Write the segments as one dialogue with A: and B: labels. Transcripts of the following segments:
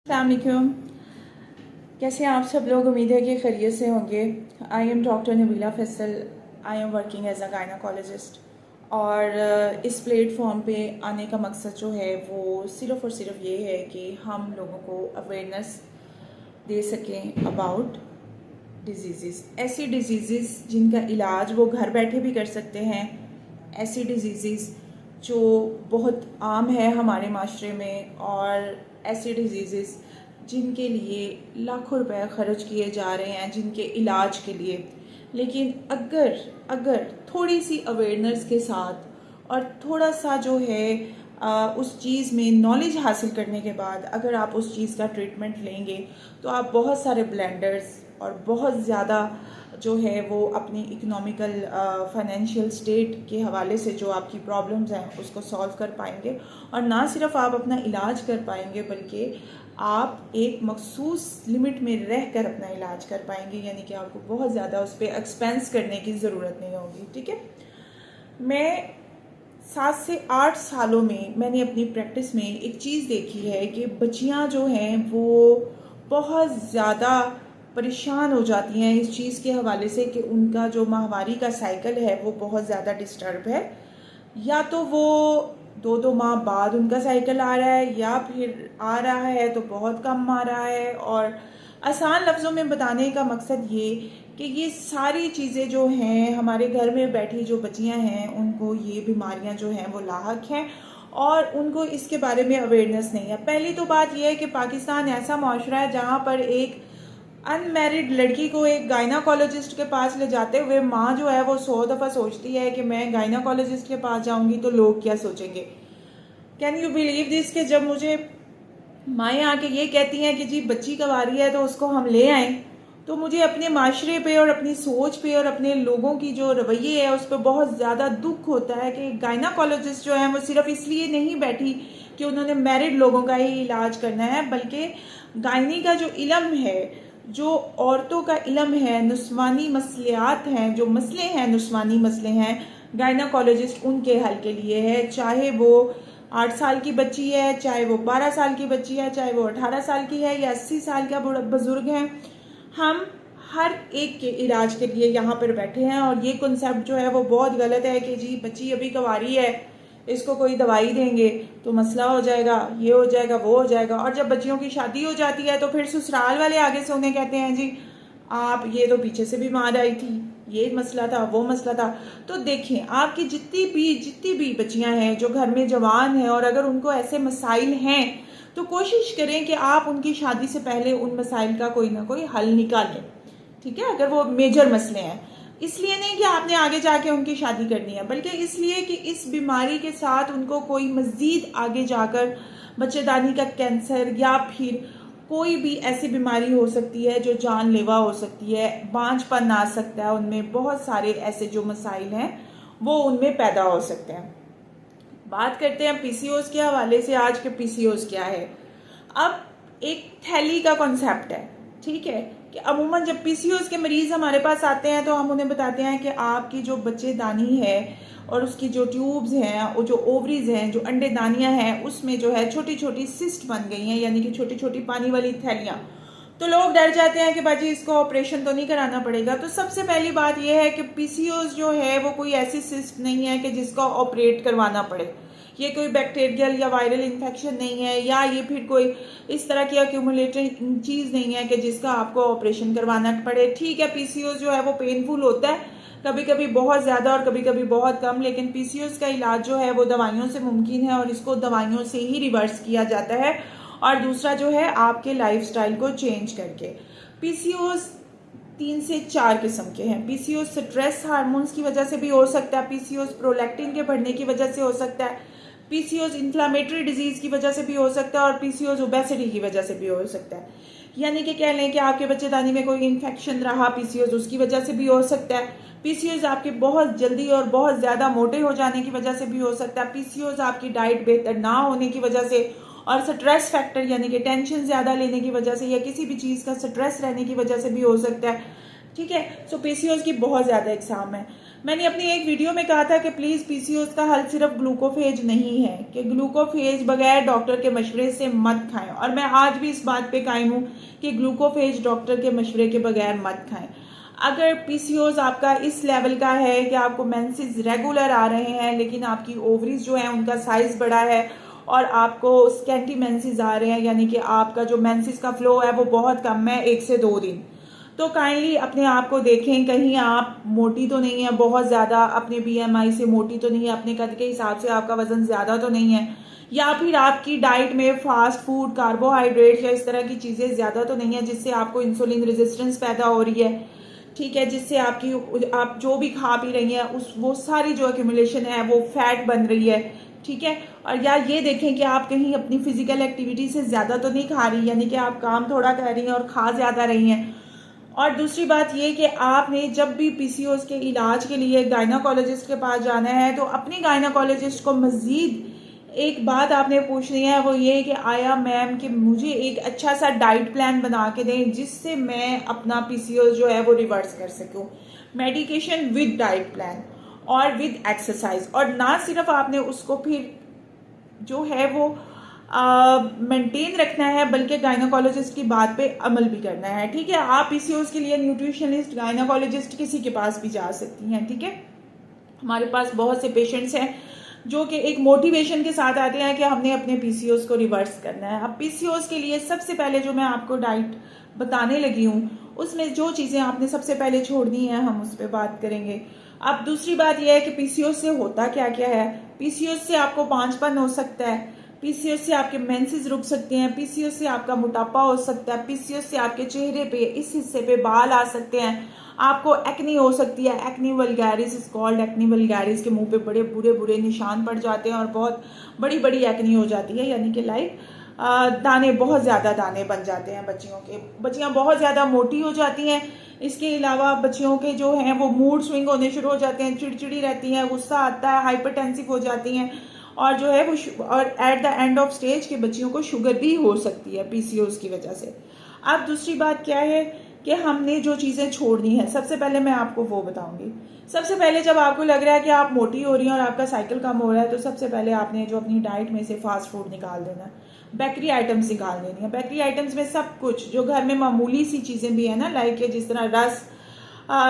A: अस्सलाम वालेकुम। कैसे हैं आप सब लोग? उम्मीद है कि खैरियत से होंगे। I am doctor Nabila Faisal. I am working as a gynaecologist और इस प्लेटफॉर्म पे आने का मकसद जो है वो सिर्फ़ और सिर्फ ये है कि हम लोगों को अवेयरनेस दे सकें अबाउट डिजीज़, ऐसी डिजीज़ जिनका इलाज वो घर बैठे भी कर सकते हैं, ऐसी डिजीज़ जो बहुत आम है हमारे माशरे में, और ऐसी डिजीज़ जिनके लिए लाखों रुपए खर्च किए जा रहे हैं जिनके इलाज के लिए। लेकिन अगर अगर थोड़ी सी अवेयरनेस के साथ और थोड़ा सा जो है उस चीज़ में नॉलेज हासिल करने के बाद अगर आप उस चीज़ का ट्रीटमेंट लेंगे तो आप बहुत सारे ब्लेंडर्स और बहुत ज़्यादा जो है वो अपनी इकोनॉमिकल फाइनेंशियल स्टेट के हवाले से जो आपकी प्रॉब्लम्स हैं उसको सॉल्व कर पाएंगे। और ना सिर्फ आप अपना इलाज कर पाएंगे बल्कि आप एक मखसूस लिमिट में रह कर अपना इलाज कर पाएंगे, यानी कि आपको बहुत ज़्यादा उस पर एक्सपेंस करने की ज़रूरत नहीं होगी। ठीक है, मैं 7 से 8 सालों में मैंने अपनी प्रैक्टिस में एक चीज़ देखी है कि बच्चियां जो हैं वो बहुत ज़्यादा परेशान हो जाती हैं इस चीज़ के हवाले से कि उनका जो माहवारी का साइकिल है वो बहुत ज़्यादा डिस्टर्ब है। या तो वो 2-2 माह बाद उनका साइकिल आ रहा है या फिर आ रहा है तो बहुत कम आ रहा है। और आसान लफ्ज़ों में बताने का मकसद ये कि ये सारी चीज़ें जो हैं हमारे घर में बैठी जो बच्चियां हैं उनको ये बीमारियां जो हैं वो लाहक हैं और उनको इसके बारे में अवेयरनेस नहीं है। पहली तो बात यह है कि पाकिस्तान ऐसा माशरा है जहाँ पर एक अनमैरिड लड़की को एक गायनाकोलॉजिस्ट के पास ले जाते हुए माँ जो है वो 100 दफ़ा सोचती है कि मैं गायनाकोलॉजिस्ट के पास जाऊंगी तो लोग क्या सोचेंगे। कैन यू बिलीव दिस कि जब मुझे माएँ आके ये कहती हैं कि जी बच्ची कब आ रही है तो उसको हम ले आएँ, तो मुझे अपने माशरे पे और अपनी सोच पे और अपने लोगों की जो रवैये है उस पर बहुत ज़्यादा दुख होता है कि गायनाकोलॉजिस्ट जो है वो सिर्फ इसलिए नहीं बैठी कि उन्होंने मैरिड लोगों का ही इलाज करना है, बल्कि गायनी का जो इल्म है, जो औरतों का इल्म है, नुस्वानी मसलियात हैं, जो मसले हैं नुस्वानी मसले हैं, गायनाकोलॉजिस्ट उनके हल के लिए है। चाहे वो 8 साल की बच्ची है, चाहे वो 12 साल की बच्ची है, चाहे वो 18 साल की है या 80 साल का बुजुर्ग है, हम हर एक के इलाज के लिए यहाँ पर बैठे हैं। और ये कॉन्सेप्ट जो है वो बहुत गलत है कि जी बच्ची अभी कवारी है, इसको कोई दवाई देंगे तो मसला हो जाएगा, ये हो जाएगा, वो हो जाएगा। और जब बच्चियों की शादी हो जाती है तो फिर ससुराल वाले आगे से उन्हें कहते हैं जी आप ये तो पीछे से बीमार आई थी, ये मसला था, वो मसला था। तो देखें, आपकी जितनी भी बच्चियां हैं जो घर में जवान हैं और अगर उनको ऐसे मसाइल हैं तो कोशिश करें कि आप उनकी शादी से पहले उन मसाइल का कोई ना कोई हल निकालें। ठीक है, अगर वो मेजर मसले हैं, इसलिए नहीं कि आपने आगे जाके उनकी शादी करनी है, बल्कि इसलिए कि इस बीमारी के साथ उनको कोई मजीद आगे जाकर बच्चेदानी का कैंसर या फिर कोई भी ऐसी बीमारी हो सकती है जो जानलेवा हो सकती है, बांझपन आ सकता है, उनमें बहुत सारे ऐसे जो मसाइल हैं वो उनमें पैदा हो सकते हैं। बात करते हैं पीसीओएस के हवाले से। आज के पीसीओएस क्या है? अब एक थैली का कॉन्सेप्ट है, ठीक है, कि अमूमन जब पीसीओएस के मरीज हमारे पास आते हैं तो हम उन्हें बताते हैं कि आपकी जो बच्चेदानी है और उसकी जो ट्यूब्स हैं और जो ओवरीज हैं, जो अंडेदानियां हैं, उसमें जो है छोटी छोटी सिस्ट बन गई हैं, यानी कि छोटी छोटी पानी वाली थैलियां। तो लोग डर जाते हैं कि बाजी इसको ऑपरेशन तो नहीं कराना पड़ेगा। तो सबसे पहली बात यह है कि पीसीओएस जो है वो कोई ऐसी सिस्ट नहीं है कि जिसको ऑपरेट करवाना पड़े। ये कोई बैक्टीरियल या वायरल इन्फेक्शन नहीं है, या ये फिर कोई इस तरह की अक्यूमुलेटेड चीज़ नहीं है कि जिसका आपको ऑपरेशन करवाना पड़े। ठीक है, पीसीओएस जो है वो पेनफुल होता है, कभी कभी बहुत ज़्यादा और कभी कभी बहुत कम, लेकिन पीसीओएस का इलाज जो है वो दवाइयों से मुमकिन है और इसको दवाइयों से ही रिवर्स किया जाता है। और दूसरा जो है आपके लाइफस्टाइल को चेंज करके। पीसीओएस 3 से 4 किस्म के हैं। पीसीओएस स्ट्रेस हार्मोन्स की वजह से भी हो सकता है, पीसीओएस प्रोलैक्टिन के बढ़ने की वजह से हो सकता है, पीसीओएस इन्फ्लामेटरी डिजीज की वजह से भी हो सकता है और पीसीओएस ओबेसिटी की वजह से भी हो सकता है। यानी कि कह लें कि आपके बच्चेदानी में कोई इन्फेक्शन रहा, पीसीओएस उसकी वजह से भी हो सकता है। पीसीओएस आपके बहुत जल्दी और बहुत ज़्यादा मोटे हो जाने की वजह से भी हो सकता है। पीसीओएस आपकी डाइट बेहतर ना होने की वजह से और स्ट्रेस फैक्टर यानी कि टेंशन ज़्यादा लेने की वजह से या किसी भी चीज़ का स्ट्रेस रहने की वजह से भी हो सकता है। ठीक है, सो पीसीओएस की बहुत ज़्यादा इकसाम है। मैंने अपनी एक वीडियो में कहा था कि प्लीज़ पीसीओएस का हल सिर्फ ग्लूकोफेज नहीं है, कि ग्लूकोफेज बगैर डॉक्टर के मशवरे से मत खाएं, और मैं आज भी इस बात पे कायम हूँ कि ग्लूकोफेज डॉक्टर के मशवरे के बगैर मत खाएं। अगर पीसीओएस आपका इस लेवल का है कि आपको मेंसेस रेगुलर आ रहे हैं लेकिन आपकी ओवरीज जो है उनका साइज बड़ा है और आपको स्कैंटी मेंसेस आ रहे हैं, यानी कि आपका जो मेंसेस का फ्लो है वो बहुत कम है, 1 से 2 दिन, तो काइंडली अपने आप को देखें कहीं आप मोटी तो नहीं है बहुत ज़्यादा, अपने बीएमआई से मोटी तो नहीं है, अपने कद के हिसाब से आपका वजन ज़्यादा तो नहीं है, या फिर आपकी डाइट में फास्ट फूड, कार्बोहाइड्रेट या इस तरह की चीज़ें ज़्यादा तो नहीं है जिससे आपको इंसुलिन रेजिस्टेंस पैदा हो रही है, ठीक है, जिससे आप जो भी खा पी रही हैं वो सारी जो एक्यूमुलेशन है वो फैट बन रही है, ठीक है। और या ये देखें कि आप कहीं अपनी फिजिकल एक्टिविटी से ज़्यादा तो नहीं खा रही, यानी कि आप काम थोड़ा कर रही हैं और खा ज़्यादा रही हैं। और दूसरी बात ये कि आपने जब भी पीसीओएस के इलाज के लिए गायनाकोलॉजिस्ट के पास जाना है तो अपनी गायनाकोलॉजिस्ट को मज़ीद एक बात आपने पूछनी है, वो ये कि आया मैम कि मुझे एक अच्छा सा डाइट प्लान बना के दें जिससे मैं अपना पीसीओएस जो है वो रिवर्स कर सकूं, मेडिकेशन विद डाइट प्लान और विद एक्सरसाइज, और ना सिर्फ आपने उसको फिर जो है वो मेंटेन रखना है बल्कि गायनाकोलॉजिस्ट की बात पे अमल भी करना है, ठीक है। आप पीसीओएस के लिए न्यूट्रिशनिस्ट, गायनाकोलॉजिस्ट किसी के पास भी जा सकती हैं, ठीक है। हमारे पास बहुत से पेशेंट्स हैं जो कि एक मोटिवेशन के साथ आते हैं कि हमने अपने पीसीओएस को रिवर्स करना है। अब पीसीओएस के लिए सबसे पहले जो मैं आपको डाइट बताने लगी हूँ उसमें जो चीज़ें आपने सबसे पहले छोड़नी है हम उस पर बात करेंगे। अब दूसरी बात यह है कि पीसीओएस से होता क्या क्या है। पीसीओएस से आपको पांचपन हो सकता है, पीसीओएस से आपके मेंसेस रुक सकते हैं, पीसीओएस से आपका मोटापा हो सकता है, पीसीओएस से आपके चेहरे पे इस हिस्से पे बाल आ सकते हैं, आपको एक्नी हो सकती है, acne vulgaris is called, acne vulgaris के मुंह पे बड़े बुरे बुरे निशान पड़ जाते हैं और बहुत बड़ी बड़ी एक्नी हो जाती है, यानी कि लाइक दाने, बहुत ज़्यादा दाने बन जाते हैं बच्चियों के, बच्चियां बहुत ज़्यादा मोटी हो जाती हैं। इसके अलावा बच्चियों के जो हैं वो मूड स्विंग होने शुरू हो जाते हैं, चिड़चिड़ी रहती हैं, गुस्सा आता है, हाइपरटेंसिव हो जाती हैं, और जो है वो और at the end of stage के बच्चियों को शुगर भी हो सकती है पीसीओएस की वजह से। अब दूसरी बात क्या है कि हमने जो चीज़ें छोड़नी है, सबसे पहले मैं आपको वो बताऊंगी। सबसे पहले जब आपको लग रहा है कि आप मोटी हो रही हैं और आपका साइकिल कम हो रहा है तो सबसे पहले आपने जो अपनी डाइट में से फास्ट फूड निकाल देना है, बेकरी आइटम्स निकाल देनी है। बेकरी आइटम्स में सब कुछ जो घर में मामूली सी चीज़ें भी है ना, लाइक जिस तरह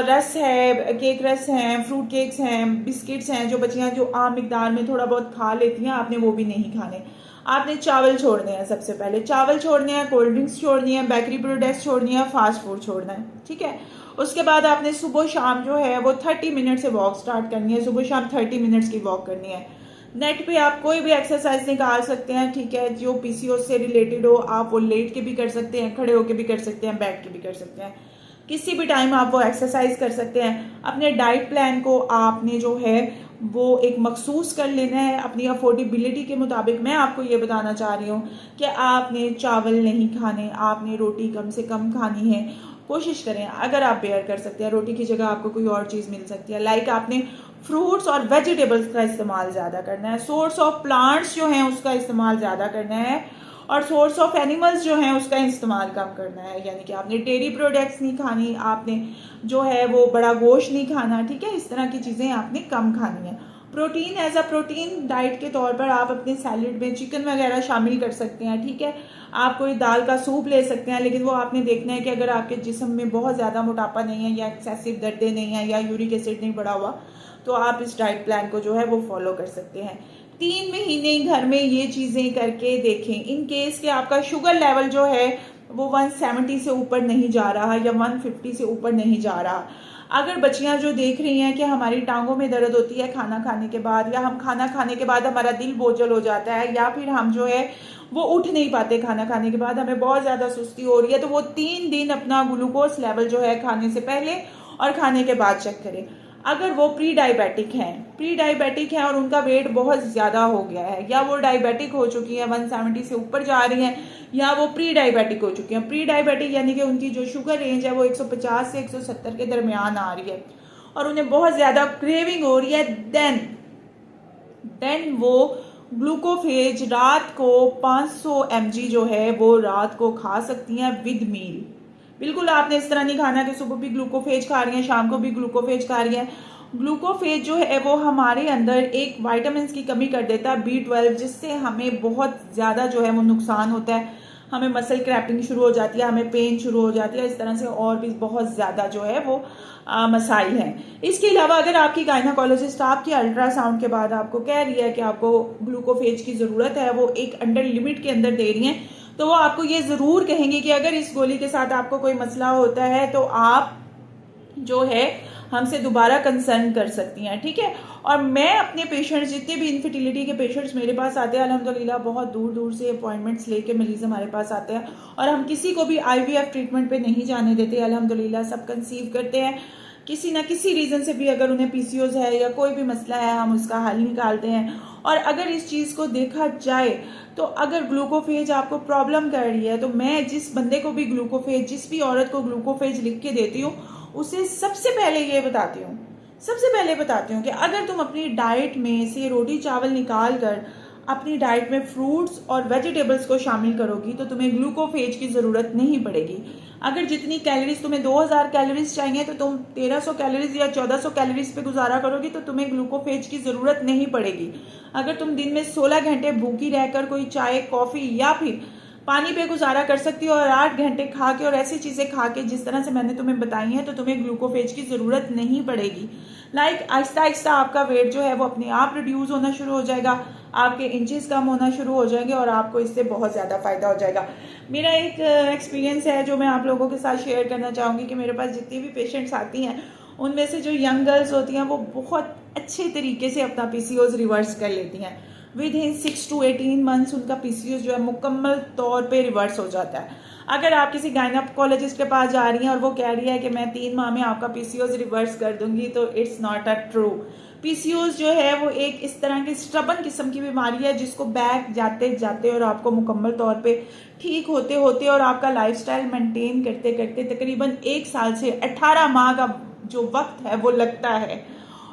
A: रस है, केक रस हैं, फ्रूट केक्स हैं, बिस्किट्स हैं, जो बच्चियां जो आम मिकदार में थोड़ा बहुत खा लेती हैं, आपने वो भी नहीं खाने। आपने चावल छोड़ने हैं, सबसे पहले चावल छोड़ने हैं, कोल्ड ड्रिंक्स छोड़नी है, बेकरी प्रोडक्ट्स छोड़नी है, फास्ट फूड छोड़ना है, ठीक है। उसके बाद आपने सुबह शाम जो है वो 30 मिनट से वॉक स्टार्ट करनी है, सुबह शाम 30 मिनट्स की वॉक करनी है। नेट पे आप कोई भी एक्सरसाइज निकाल सकते हैं, ठीक है, जो पीसीओएस से रिलेटेड हो। आप वो लेट के भी कर सकते हैं, खड़े होके भी कर सकते हैं, बैठ के भी कर सकते हैं, किसी भी टाइम आप वो एक्सरसाइज कर सकते हैं। अपने डाइट प्लान को आपने जो है वो एक मखसूस कर लेना है अपनी अफोर्डेबिलिटी के मुताबिक। मैं आपको ये बताना चाह रही हूँ कि आपने चावल नहीं खाने, आपने रोटी कम से कम खानी है। कोशिश करें, अगर आप बेयर कर सकते हैं, रोटी की जगह आपको कोई और चीज़ मिल सकती है, लाइक आपने फ्रूट्स और वेजिटेबल्स का इस्तेमाल ज़्यादा करना है, सोर्स ऑफ प्लांट्स जो हैं उसका इस्तेमाल ज़्यादा करना है, और सोर्स ऑफ एनिमल्स जो हैं उसका इस्तेमाल कम करना है, यानी कि आपने डेयरी प्रोडक्ट्स नहीं खानी, आपने जो है वो बड़ा गोश्त नहीं खाना, ठीक है, इस तरह की चीज़ें आपने कम खानी है। Protein, as a protein diet के तौर पर आप अपने सैलेड में चिकन वगैरह शामिल कर सकते हैं, ठीक है। आप कोई दाल का सूप ले सकते हैं, लेकिन वो आपने देखना है कि अगर आपके जिस्म में बहुत ज़्यादा मोटापा नहीं है या एक्सेसिव दर्द नहीं है या यूरिक एसिड नहीं बढ़ा हुआ तो आप इस डाइट प्लान को जो है वो फॉलो कर सकते हैं। 3 महीने घर में ये चीज़ें करके देखें। इन केस कि आपका शुगर लेवल जो है वो 170 से ऊपर नहीं जा रहा या 150 से ऊपर नहीं जा रहा। अगर बच्चियां जो देख रही हैं कि हमारी टांगों में दर्द होती है खाना खाने के बाद, या हम खाना खाने के बाद हमारा दिल बोझल हो जाता है, या फिर हम जो है वो उठ नहीं पाते खाना खाने के बाद, हमें बहुत ज़्यादा सुस्ती हो रही है, तो वो 3 दिन अपना ग्लूकोज लेवल जो है खाने से पहले और खाने के बाद चेक करें। अगर वो प्री डायबिटिक हैं और उनका वेट बहुत ज़्यादा हो गया है, या वो डायबिटिक हो चुकी हैं, 170 से ऊपर जा रही हैं, या वो प्री डायबिटिक हो चुकी हैं। प्री डायबिटिक यानी कि उनकी जो शुगर रेंज है वो 150 से 170 के दरमियान आ रही है और उन्हें बहुत ज़्यादा क्रेविंग हो रही है, देन वो ग्लूकोफेज रात को 500 mg जो है वो रात को खा सकती हैं विद मील। बिल्कुल आपने इस तरह नहीं खाना कि सुबह भी ग्लूकोफेज खा रही हैं, शाम को भी ग्लूकोफेज खा रही हैं। ग्लूकोफेज जो है वो हमारे अंदर एक विटामिन्स की कमी कर देता है B12, जिससे हमें बहुत ज़्यादा जो है वो नुकसान होता है। हमें मसल क्रैपिंग शुरू हो जाती है, हमें पेन शुरू हो जाती है, इस तरह से और भी बहुत ज़्यादा जो है वो मसाइल हैं। इसके अलावा अगर आपकी गायनाकोलॉजिस्ट आपकी अल्ट्रासाउंड के बाद आपको कह रही है कि आपको ग्लूकोफेज की ज़रूरत है, वो एक अंडर लिमिट के अंदर दे रही हैं, तो वो आपको ये ज़रूर कहेंगे कि अगर इस गोली के साथ आपको कोई मसला होता है तो आप जो है हमसे दोबारा कंसर्न कर सकती हैं, ठीक है। और मैं अपने पेशेंट्स, जितने भी इनफर्टिलिटी के पेशेंट्स मेरे पास आते हैं, अल्हम्दुलिल्लाह बहुत दूर दूर से अपॉइंटमेंट्स लेके मरीज हमारे पास आते हैं, और हम किसी को भी IVF ट्रीटमेंट पे नहीं जाने देते। अल्हम्दुलिल्लाह सब कंसीव करते हैं। किसी ना किसी रीज़न से भी अगर उन्हें PCOS है या कोई भी मसला है, हम उसका हल निकालते हैं। और अगर इस चीज़ को देखा जाए तो अगर ग्लूकोफेज आपको प्रॉब्लम कर रही है, तो मैं जिस बंदे को भी ग्लूकोफेज, जिस भी औरत को ग्लूकोफेज लिख के देती हूँ, उसे सबसे पहले बताती हूँ कि अगर तुम अपनी डाइट में से रोटी चावल निकाल कर अपनी डाइट में फ्रूट्स और वेजिटेबल्स को शामिल करोगी तो तुम्हें ग्लूकोफेज की ज़रूरत नहीं पड़ेगी। अगर जितनी कैलोरीज तुम्हें 2000 कैलोरीज चाहिए तो तुम 1300 कैलोरीज या 1400 कैलोरीज पे गुजारा करोगी तो तुम्हें ग्लूकोफेज की ज़रूरत नहीं पड़ेगी। अगर तुम दिन में 16 घंटे भूखी रहकर कोई चाय, कॉफ़ी या फिर पानी पे गुजारा कर सकती हो और 8 घंटे खा के और ऐसी चीज़ें खा के जिस तरह से मैंने तुम्हें बताई हैं, तो तुम्हें ग्लूकोफेज की ज़रूरत नहीं पड़ेगी। आहिस्ता आहिस्ता आपका वेट जो है वो अपने आप रिड्यूस होना शुरू हो जाएगा, आपके इंचेस कम होना शुरू हो जाएंगे और आपको इससे बहुत ज़्यादा फ़ायदा हो जाएगा। मेरा एक एक्सपीरियंस है जो मैं आप लोगों के साथ शेयर करना चाहूँगी कि मेरे पास जितनी भी पेशेंट्स आती हैं, उनमें से जो यंग गर्ल्स होती हैं वो बहुत अच्छे तरीके से अपना PCOS रिवर्स कर लेती हैं। विद इन 6 to 18 मंथ्स उनका PCOS जो है मुकम्मल तौर पे रिवर्स हो जाता है। अगर आप किसी गायनाकोलॉजिस्ट के पास जा रही हैं और वो कह रही है कि मैं 3 माह में आपका PCOS रिवर्स कर दूंगी, तो it's not a true. PCOS जो है वो एक इस तरह की स्टबन किस्म की बीमारी है जिसको बैक जाते जाते और आपको मुकम्मल तौर पे ठीक होते होते और आपका लाइफस्टाइल मेंटेन करते करते तकरीबन 1 साल से 18 माह का जो वक्त है वो लगता है।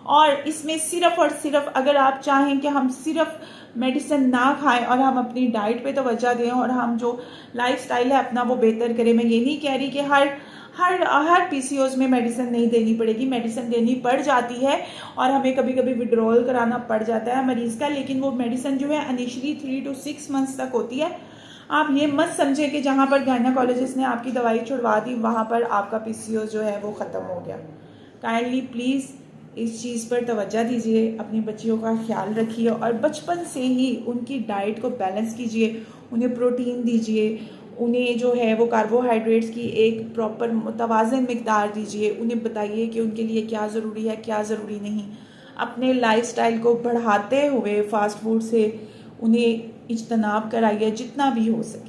A: और इसमें सिर्फ और सिर्फ अगर आप चाहें कि हम सिर्फ मेडिसिन ना खाएं और हम अपनी डाइट पे तवज्जो दें और हम जो लाइफस्टाइल है अपना वो बेहतर करें। मैं ये नहीं कह रही कि हर PCOS में मेडिसिन नहीं देनी पड़ेगी, मेडिसिन देनी पड़ जाती है और हमें कभी कभी विड्रॉल कराना पड़ जाता है मरीज का, लेकिन वो मेडिसिन जो है इनिशियली 3 to 6 मंथ्स तक होती है। आप ये मत समझे कि जहाँ पर गायनाकोलॉजिस्ट ने आपकी दवाई छुड़वा दी वहाँ पर आपका PCOS जो है वो ख़त्म हो गया। काइंडली प्लीज़ इस चीज़ पर तवज्जो दीजिए, अपनी बच्चियों का ख्याल रखिए और बचपन से ही उनकी डाइट को बैलेंस कीजिए, उन्हें प्रोटीन दीजिए, उन्हें जो है वो कार्बोहाइड्रेट्स की एक प्रॉपर मुतवाज़न मिकदार दीजिए, उन्हें बताइए कि उनके लिए क्या ज़रूरी है क्या ज़रूरी नहीं। अपने लाइफस्टाइल को बढ़ाते हुए फास्ट फूड से उन्हें इज्तनाब कराइए जितना भी हो सके।